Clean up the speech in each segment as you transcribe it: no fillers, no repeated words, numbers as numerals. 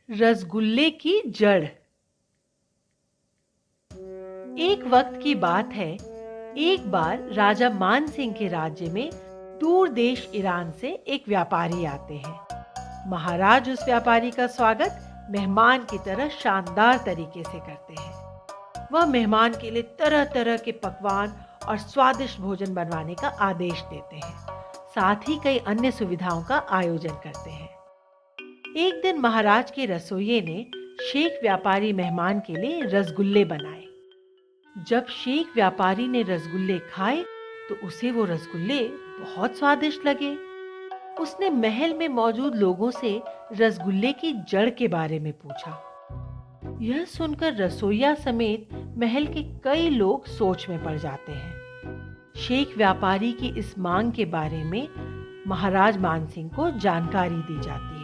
रसगुल्ले की जड़। एक वक्त की बात है, एक बार राजा मान सिंह के राज्य में दूर देश ईरान से एक व्यापारी आते हैं। महाराज उस व्यापारी का स्वागत मेहमान की तरह शानदार तरीके से करते हैं। वह मेहमान के लिए तरह तरह के पकवान और स्वादिष्ट भोजन बनवाने का आदेश देते हैं, साथ ही कई अन्य सुविधाओं का आयोजन करते हैं। एक दिन महाराज के रसोइये ने शेख व्यापारी मेहमान के लिए रसगुल्ले बनाए। जब शेख व्यापारी ने रसगुल्ले खाए तो उसे वो रसगुल्ले बहुत स्वादिष्ट लगे। उसने महल में मौजूद लोगों से रसगुल्ले की जड़ के बारे में पूछा। यह सुनकर रसोइया समेत महल के कई लोग सोच में पड़ जाते हैं। शेख व्यापारी की इस मांग के बारे में महाराज मानसिंह को जानकारी दी जाती है।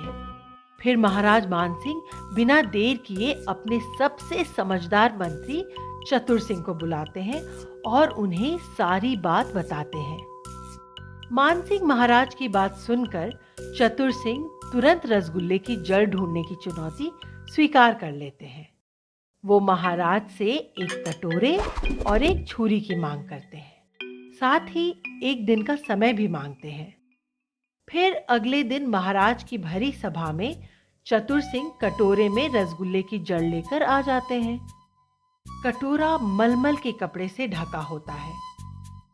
फिर महाराज मानसिंह बिना देर किए अपने सबसे समझदार मंत्री चतुर सिंह को बुलाते हैं और उन्हें सारी बात बताते हैं। मानसिंह महाराज की बात सुनकर चतुर सिंह तुरंत रसगुल्ले की जड़ ढूंढने की चुनौती स्वीकार कर लेते हैं। वो महाराज से एक कटोरे और एक छुरी की मांग करते हैं, साथ ही एक दिन का समय भी मांगते हैं। फिर अगले दिन महाराज की भरी सभा में चतुर सिंह कटोरे में रसगुल्ले की जड़ लेकर आ जाते हैं। कटोरा मलमल के कपड़े से ढका होता है।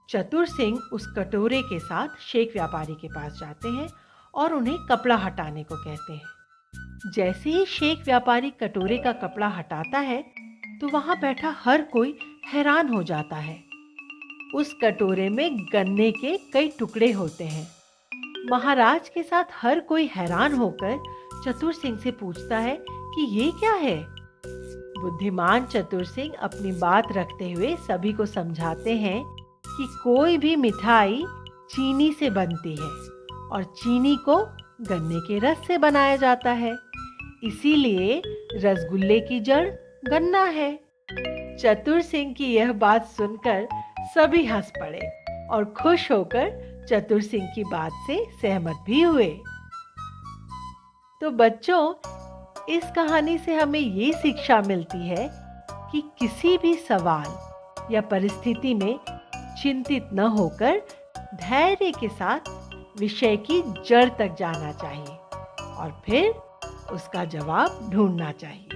चतुर सिंह उस कटोरे के साथ शेख व्यापारी के पास जाते हैं और उन्हें कपड़ा हटाने को कहते हैं। जैसे ही शेख व्यापारी कटोरे का कपड़ा हटाता है तो वहां बैठा हर कोई हैरान हो जाता है। उस कटोरे में गन्ने के कई टुकड़े होते हैं। महाराज के साथ हर कोई हैरान होकर चतुर सिंह से पूछता है कि ये क्या है। बुद्धिमान चतुर सिंह अपनी बात रखते हुए सभी को समझाते हैं कि कोई भी मिठाई चीनी से बनती है और चीनी को गन्ने के रस से बनाया जाता है, इसीलिए रसगुल्ले की जड़ गन्ना है। चतुर सिंह की यह बात सुनकर सभी हंस पड़े और खुश होकर चतुर सिंह की बात से सहमत भी हुए। तो बच्चों, इस कहानी से हमें ये शिक्षा मिलती है कि किसी भी सवाल या परिस्थिति में चिंतित न होकर धैर्य के साथ विषय की जड़ तक जाना चाहिए और फिर उसका जवाब ढूंढना चाहिए।